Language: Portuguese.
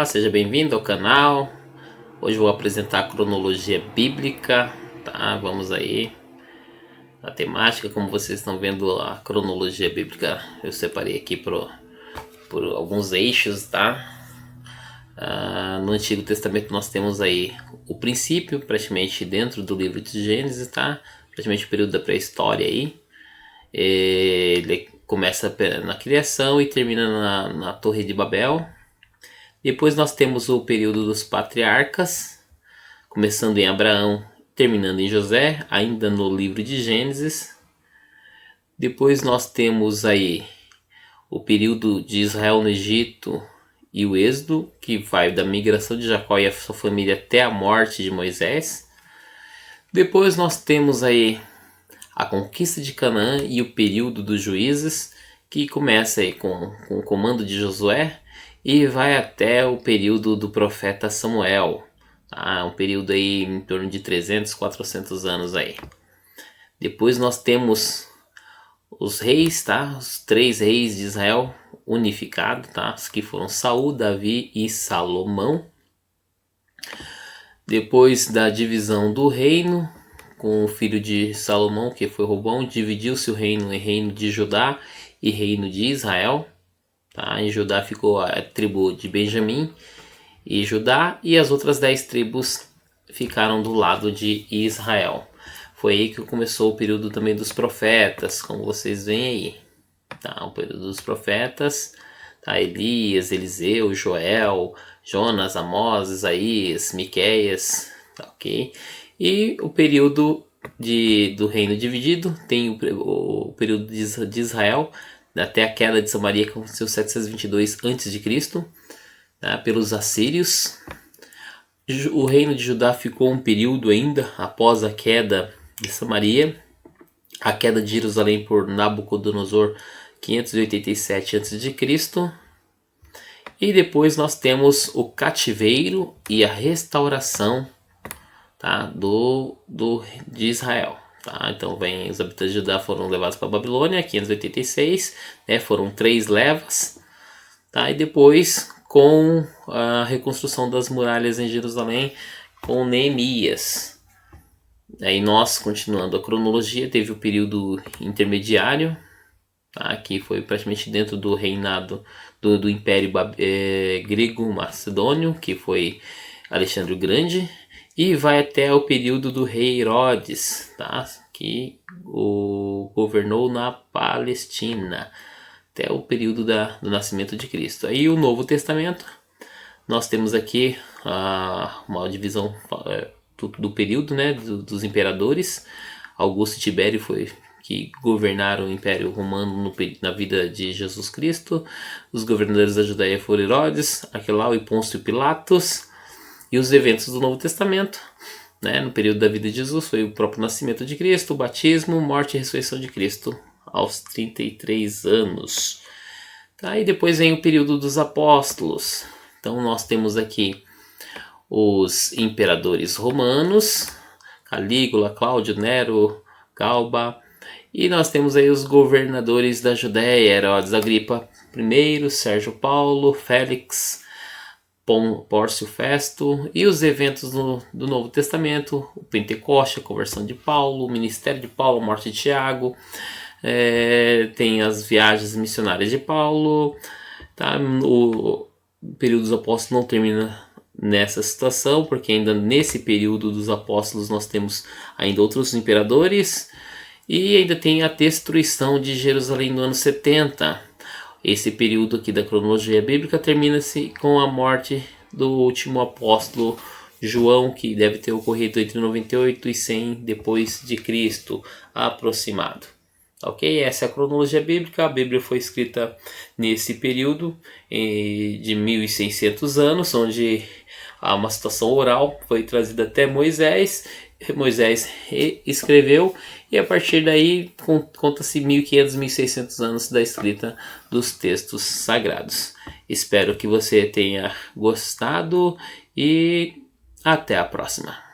seja bem-vindo ao canal. Hoje vou apresentar a cronologia bíblica, tá? Vamos aí. A temática, como vocês estão vendo, a cronologia bíblica eu separei aqui por alguns eixos, tá? No Antigo Testamento nós temos aí o princípio, praticamente dentro do livro de Gênesis, tá? Praticamente o período da pré-história aí. Ele começa na criação e termina na Torre de Babel. Depois nós temos o período dos patriarcas, começando em Abraão, terminando em José, ainda no livro de Gênesis. Depois nós temos aí o período de Israel no Egito e o Êxodo, que vai da migração de Jacó e a sua família até a morte de Moisés. Depois nós temos aí a conquista de Canaã e o período dos juízes, que começa aí com o comando de Josué e vai até o período do profeta Samuel, tá? Um período aí em torno de 300, 400 anos aí. Depois nós temos os reis, tá? Os 3 reis de Israel unificados, tá? Os que foram Saul, Davi e Salomão. Depois da divisão do reino, com o filho de Salomão, que foi Robão, dividiu-se o reino em reino de Judá e reino de Israel. Tá? Em Judá ficou a tribo de Benjamim e Judá, e as outras 10 tribos ficaram do lado de Israel. Foi aí que começou o período também dos profetas, como vocês veem aí. Tá? O período dos profetas, tá? Elias, Eliseu, Joel, Jonas, Amós, Isaías, Miqueias, tá, ok? E o período do reino dividido tem o período de Israel, até a queda de Samaria, que aconteceu em 722 a.C., tá, pelos assírios. O reino de Judá ficou um período ainda após a queda de Samaria, a queda de Jerusalém por Nabucodonosor, 587 a.C., e depois nós temos o cativeiro e a restauração, tá, de Israel. Tá? Então os habitantes de Judá foram levados para a Babilônia, 586, né? Foram 3 levas, tá? E depois com a reconstrução das muralhas em Jerusalém com Neemias. Aí nós, continuando a cronologia, teve o período intermediário, tá? Que foi praticamente dentro do reinado do Império Grego-Macedônio, que foi Alexandre o Grande. E vai até o período do rei Herodes, tá? Que governou na Palestina, até o período do nascimento de Cristo. Aí o Novo Testamento, nós temos aqui uma divisão do período, né, dos imperadores. Augusto e Tibério que governaram o Império Romano na vida de Jesus Cristo. Os governadores da Judéia foram Herodes, Aquelau e Pôncio Pilatos. E os eventos do Novo Testamento, né, no período da vida de Jesus, foi o próprio nascimento de Cristo, o batismo, morte e ressurreição de Cristo aos 33 anos. Tá, e depois vem o período dos apóstolos. Então nós temos aqui os imperadores romanos, Calígula, Cláudio, Nero, Galba. E nós temos aí os governadores da Judéia, Herodes Agripa I, Sérgio Paulo, Félix, Pórcio Festo, e os eventos do Novo Testamento, o Pentecoste, a conversão de Paulo, o ministério de Paulo, a morte de Tiago, tem as viagens missionárias de Paulo, tá? O período dos apóstolos não termina nessa situação, porque ainda nesse período dos apóstolos nós temos ainda outros imperadores, e ainda tem a destruição de Jerusalém no ano 70. Esse período aqui da cronologia bíblica termina-se com a morte do último apóstolo João, que deve ter ocorrido entre 98 e 100 depois de Cristo, aproximado. Ok? Essa é a cronologia bíblica. A Bíblia foi escrita nesse período de 1600 anos, onde há uma situação oral, foi trazida até Moisés. Moisés escreveu, e a partir daí conta-se 1500, 1600 anos da escrita dos textos sagrados. Espero que você tenha gostado e até a próxima.